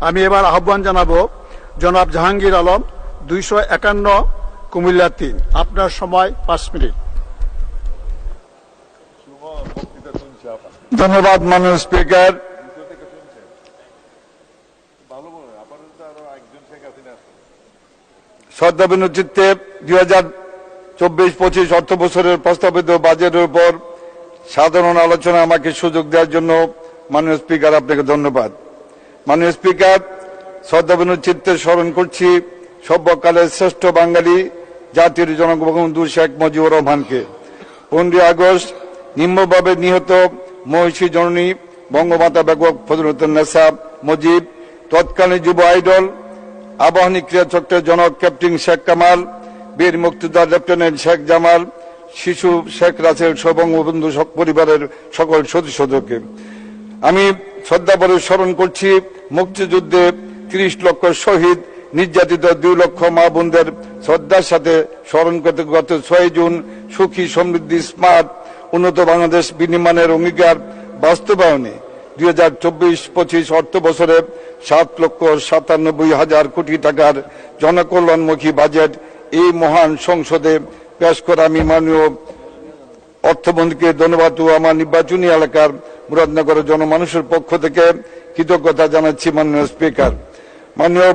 আমি এবার আহ্বান জানাবো জনাব জাহাঙ্গীর আলম 251 কুমিল্লা 3। আপনার সময় 5 মিনিট। ধন্যবাদ মাননীয় স্পিকার। শ্রদ্ধাপূর্ণ চিত্তে 2024-25 অর্থ বছরের প্রস্তাবিত বাজেটের উপর সাধারণ আলোচনা আমাকে সুযোগ দেওয়ার জন্য মাননীয় স্পিকার আপনাকে ধন্যবাদ। মাননীয় স্পিকার, শ্রদ্ধাপূর্ণ চিত্তে স্মরণ করছি সর্বকালের শ্রেষ্ঠ বাঙালি জাতির জনক বঙ্গবন্ধু শেখ মুজিবুর রহমানকে। 15 আগস্ট নিম্নভাবে নিহত মহিষী জননী বঙ্গমাতা বেগম ফজিলাতুন্নেসা মুজিব, তৎকালীন যুব আইডল আবাহনী ক্রীড়া চক্রের জনক ক্যাপ্টেন শেখ কামাল, বীর মুক্তিযোদ্ধা লেফটেন্যান্ট শেখ জামাল, শিশু শেখ রাসেল সহ বঙ্গবন্ধু পরিবারের সকল সদস্যদেরকে আমি শ্রদ্ধাভরে স্মরণ করছি। মুক্তিযুদ্ধে 30 লক্ষ শহীদ, নির্যাতিত 2 লক্ষ মা বোনদের শ্রদ্ধার সাথে স্মরণ করতে গত 6 জুন সুখী সমৃদ্ধি স্মার্ট উন্নত বাংলাদেশ বিনির্মাণের অঙ্গীকার বাস্তবায়নে 2024-25 অর্থ বছরে 7,97,000 কোটি টাকার জনকল্যাণমুখী বাজেট এই মহান সংসদে পেশ করা আমি মাননীয় অর্থমন্ত্রীকে ধন্যবাদ ও আমার নির্বাচনী এলাকার মুরাদনগরের জনমানুষের পক্ষ থেকে কৃতজ্ঞতা জানাচ্ছি। মাননীয় স্পিকার, মাননীয়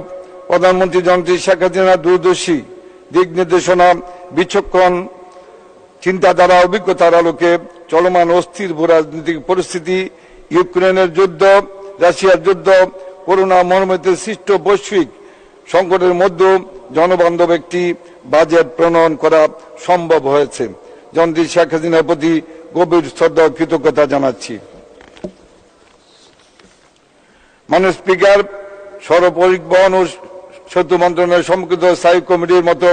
প্রধানমন্ত্রী জননেত্রী শেখ হাসিনা দূরদর্শী দিক নির্দেশনা, বিচক্ষণ চিন্তাধারা, অভিজ্ঞতার আলোকে চলমান অস্থির ভূরাজনৈতিক পরিস্থিতি, ইউক্রেনের যুদ্ধ, রাশিয়ার যুদ্ধ, করোনা মহামারীতে সৃষ্ট বৈশ্বিক সংকটের মধ্যে জনবান্ধব একটি বাজেট প্রণয়ন করা সম্ভব হয়েছে। জননেত্রী শেখ হাসিনার প্রতি গভীর শ্রদ্ধা ও কৃতজ্ঞতা জানাচ্ছি। মাননীয় স্পিকার, সড়ক পরিবহন ও সেতু মন্ত্রণালয়ের সম্মিলিত স্থায়ী কমিটির মতো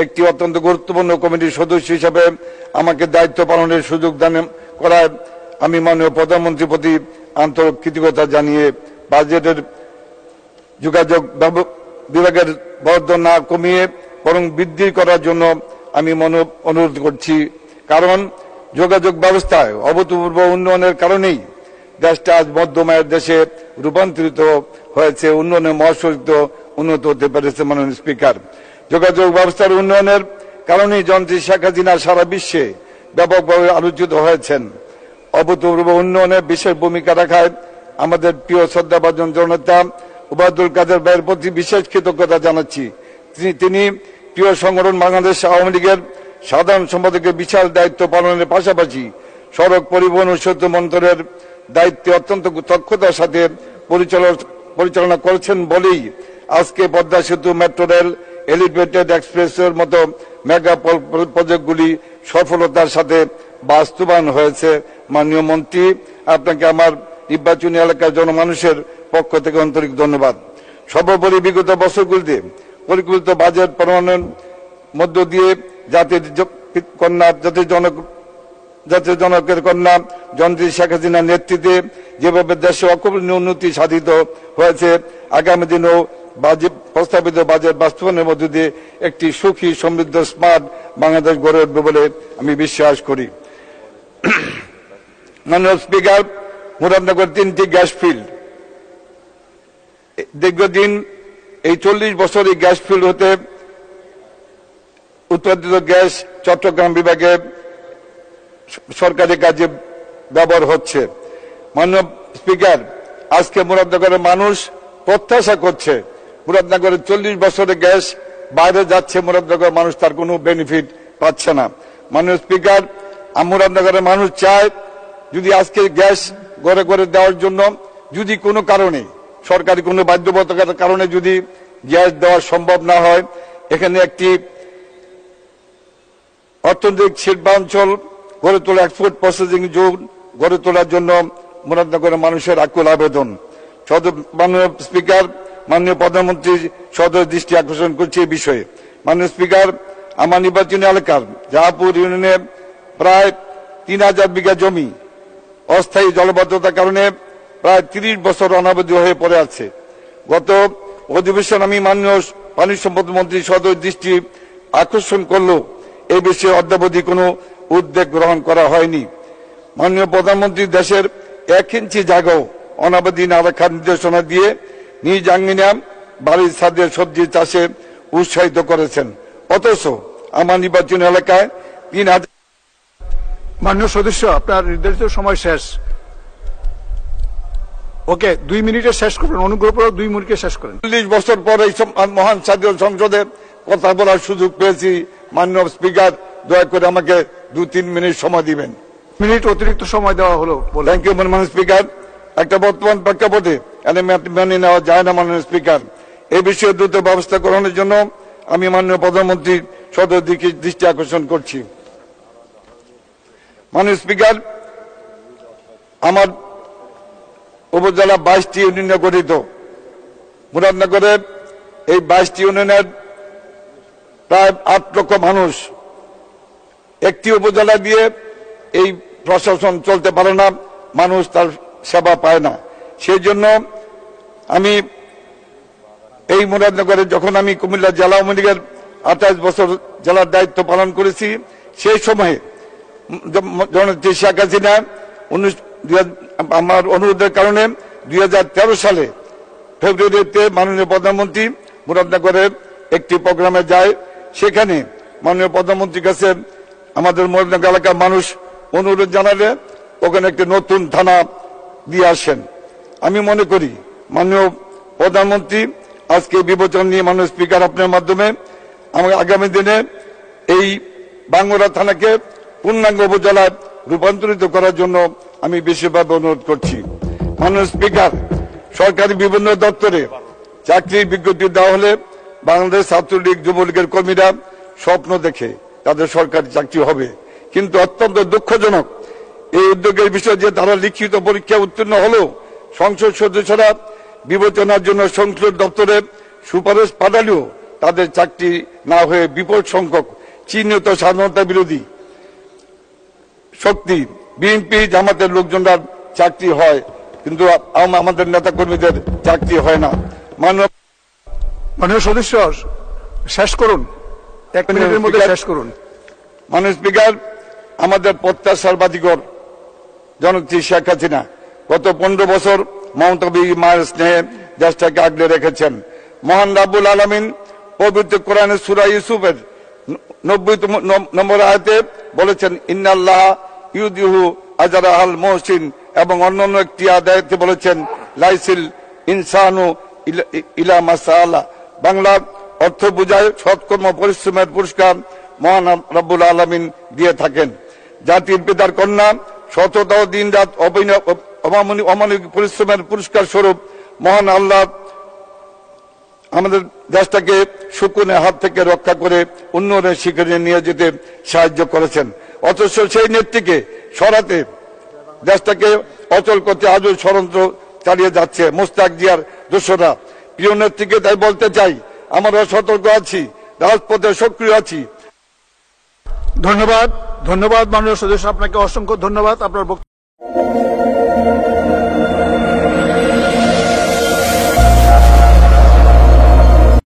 একটি অত্যন্ত গুরুত্বপূর্ণ কমিটির সদস্য হিসেবে আমাকে দায়িত্ব পালনের সুযোগ দান করায় আমি মাননীয় প্রধানমন্ত্রীর প্রতি আন্তরিক কৃতজ্ঞতা জানিয়ে বাজেটের যোগাযোগ বিভাগের বরাদ্দ না কমিয়ে বরং বৃদ্ধি করার জন্য আমি অনুরোধ করছি। কারণ যোগাযোগ ব্যবস্থায় অভূতপূর্ব উন্নয়নের কারণেই দেশটা আজ মধ্যমায়ের দেশে রূপান্তরিত হয়েছে, উন্নয়নের মহাসড়িত উন্নত হতে পেরেছে। মাননীয় স্পিকার, যোগাযোগ ব্যবস্থার উন্নয়নের কারণেই জননেত্রী শেখ হাসিনা সারা বিশ্বে ব্যাপকভাবে আলোচিত হয়েছেন। অভূতপূর্ব উন্নয়নে বিশেষ ভূমিকা রাখায় আমাদের প্রিয় শ্রদ্ধাভাজন জননেতা ওবায়দুল কাদের ভাইয়ের প্রতি বিশেষ কৃতজ্ঞতা জানাচ্ছি। তিনি প্রিয় সংগঠন বাংলাদেশ আওয়ামী লীগের সাধারণ সম্পাদকের বিশাল দায়িত্ব পালনের পাশাপাশি সড়ক পরিবহন ও সেতু মন্ত্রণালয়ের দায়িত্বে অত্যন্ত দক্ষতার সাথে পরিচালনা করেছেন বলেই আজকে পদ্মা সেতু, মেট্রো রেল, এলিভেটেড এক্সপ্রেসের মতো মেগা প্রজেক্টগুলি সফলতার সাথে বাস্তবায়ন হয়েছে। মাননীয় মন্ত্রী, আপনাকে আমার নির্বাচনী এলাকার জনমানুষের পক্ষ থেকে আন্তরিক ধন্যবাদ। সর্বোপরি বিগত বছরগুলিতে পরিকল্পিত বাজেট প্রণয়নের মধ্য দিয়ে জাতির জনকের কন্যা জননেত্রী শেখ হাসিনার নেতৃত্বে যেভাবে দেশে অকল্পনীয় উন্নতি সাধিত হয়েছে, আগামী দিনেও প্রস্তাবিত বাজেট বাস্তবায়নের মধ্য দিয়ে একটি সুখী সমৃদ্ধ স্মার্ট বাংলাদেশ গড়ে উঠবে বলে আমি বিশ্বাস করি। মাননীয় স্পিকার, মুরাদনগর 3টি গ্যাস ফিল্ড দীর্ঘদিন এই 40 বছর এই গ্যাস ফিল্ড হতে উৎপাদিত গ্যাস চট্টগ্রাম বিভাগে সরকারি কাজে ব্যবহার হচ্ছে। মাননীয় স্পিকার, আজকে মুরাদনগরের মানুষ প্রত্যাশা করছে, মুরাদনগরের 40 বছরের গ্যাস বাইরে যাচ্ছে, মুরাদনগরের মানুষ তার কোনো বেনিফিট পাচ্ছে না। মাননীয় স্পিকার, মুরাদনগরের মানুষ চায় যদি আজকে গ্যাস ঘরে ঘরে দেওয়ার জন্য যদি কোনো কারণে সরকারি কোনো বাধ্যবাধকতার কারণে যদি গ্যাস দেওয়া সম্ভব না হয়, এখানে একটি অর্থনৈতিক শিল্পাঞ্চল গড়ে তোলা, এক্সপোর্ট প্রসেসিং জোন গড়ে তোলার জন্য মুরাদনগরের মানুষের আকুল আবেদন। মাননীয় স্পিকার, মাননীয় প্রধানমন্ত্রী সদয় দৃষ্টি আকর্ষণ করছে এই বিষয়ে। মাননীয় স্পিকার, আমার নির্বাচনী এলাকার জাহাপুর ইউনিয়নে প্রায় 3000 বিঘা জমি অস্থায়ী জলবদ্ধতার কারণে প্রায় 30 বছর অনাবধি হয়ে পড়ে আছে। গত অধিবেশন আমি মাননীয় পানি সম্পদ মন্ত্রী সদয় দৃষ্টি আকর্ষণ করলেও এই বিষয়ে অদ্যাবধি কোনো উদ্যোগ গ্রহণ করা হয়নি। মাননীয় প্রধানমন্ত্রী দেশের 1 ইঞ্চি জায়গাও অনাবধি না রাখার নির্দেশনা দিয়ে নিজ আঙ্গিনা বাড়ির ছাদে সবজি চাষে উৎসাহিত করেছেন। অথচ আমার নির্বাচনী এলাকায় 3000 মাননীয় সদস্য, আপনার নির্ধারিত সময় শেষ। ওকে, 2 মিনিটে শেষ করবেন, অনুগ্রহ করে 2 মিনিটে শেষ করেন। 40 বছর পর এই মহান জাতীয় সংসদে কথা বলার সুযোগ পেয়েছি। মাননীয় স্পিকার, দয়া করে আমাকে 2-3 মিনিট সময় দিবেন। মিনিট অতিরিক্ত সময় দেওয়া হলো। থ্যাংক ইউ মাননীয় স্পিকার। একটা বর্তমান প্রেক্ষাপটে মেনে নেওয়া যায় না মাননীয় স্পিকার। এই বিষয়ে দ্রুত ব্যবস্থা গ্রহণের জন্য আমি মাননীয় প্রধানমন্ত্রীর সদয় দৃষ্টি আকর্ষণ করছি। মাননীয় স্পিকার, আমার উপজেলা 22টি ইউনিয়নে গঠিত। মুরাদনগরের এই 22টি ইউনিয়নের প্রায় 8 লক্ষ মানুষ। একটি উপজেলা দিয়ে এই প্রশাসন চলতে পারে না, মানুষ তার সেবা পায় না। সেই জন্য আমি এই মুরাদনগরে যখন আমি কুমিল্লা জেলা আওয়ামী লীগের 28 বছর জেলার দায়িত্ব পালন করেছি, সেই সময়ে জননেত্রী শেখ হাসিনা আমার অনুরোধের কারণে 2013 সালে ফেব্রুয়ারিতে মাননীয় প্রধানমন্ত্রী মুরাদনগরের একটি প্রোগ্রামে যায়। সেখানে মাননীয় প্রধানমন্ত্রীর কাছে আমাদের মুরাদনগর এলাকার মানুষ অনুরোধ জানালে ওখানে একটি নতুন থানা দিয়ে আসেন। আমি মনে করি মাননীয় প্রধানমন্ত্রী আজকে বিবেচনা নিয়ে মাননীয় স্পিকার আপনার মাধ্যমে আমাকে আগামী দিনে এই বাঙ্গুরা থানাকে পূর্ণাঙ্গ উপজেলায় রূপান্তরিত করার জন্য আমি বিশেষভাবে অনুরোধ করছি। মাননীয় স্পিকার, সরকারি বিভিন্ন দপ্তরে চাকরির বিজ্ঞপ্তি দেওয়া হলে বাংলাদেশ ছাত্রলীগ যুবলীগের কর্মীরা স্বপ্ন দেখে তাদের সরকারি চাকরি হবে, কিন্তু অত্যন্ত দুঃখজনক এই উদ্যোগের বিষয় যে তারা লিখিত পরীক্ষা উত্তীর্ণ হলেও সংসদ সদস্যরা বিবেচনার জন্য সংশ্লিষ্ট দপ্তরে সুপারিশ পাঠালেও তাদের চাকরি না হয়ে বিপুল সংখ্যক চিহ্নিত স্বাধীনতা বিরোধী শক্তি বিএনপি জামাতের লোকজনরা চাকরি হয়, কিন্তু আমাদের নেতা কর্মীদের চাকরি হয় না। মাননীয় সদস্য, শেষ করুন, 1 মিনিটের মধ্যে শেষ করুন। মাননীয় স্পিকার, আমাদের প্রত্যাশার বাজিকর জননেত্রী শেখ হাসিনা গত 15 বছর মমতা মায়ের স্নেহে দেশটাকে আগলে রেখেছেন। মহান রাব্বুল আলামিন পবিত্র কোরআনের সূরা ইউসুফের 90 নম্বর আয়াতে বলেছেন, ইন্নাল্লাহ ইউদিহু আজরা আল মুহসিন, এবং অন্যান্য একটি আয়াতে বলেছেন, লাইসিল ইনসানু ইলা মাসাআলা। বাংলা অর্থ বুঝায় সৎকর্ম পরিশ্রমের পুরস্কার মহান রাব্বুল আলামিন দিয়ে থাকেন। জাতির পিতার কন্যা সততা ও দিন রাত অমানবিক পরিশ্রমের পুরস্কার স্বরূপ মহান আল্লাহ আমাদের দেশটাকে শকুনের হাত থেকে রক্ষা করে উন্নয়নের শিখরে নিয়ে যেতে সাহায্য করেছেন। অথচ সেই নেত্রীকে সরাতে দেশটাকে অচল করতে আজও ষড়যন্ত্র চালিয়ে যাচ্ছে মোস্তাক জিয়ার দোসররা। প্রিয় নেত্রীকে তাই বলতে চাই, আমরা সতর্ক আছি, রাজপথে সক্রিয় আছি। ধন্যবাদ, ধন্যবাদ মাননীয় সদস্য, আপনাকে অসংখ্য ধন্যবাদ। আপনার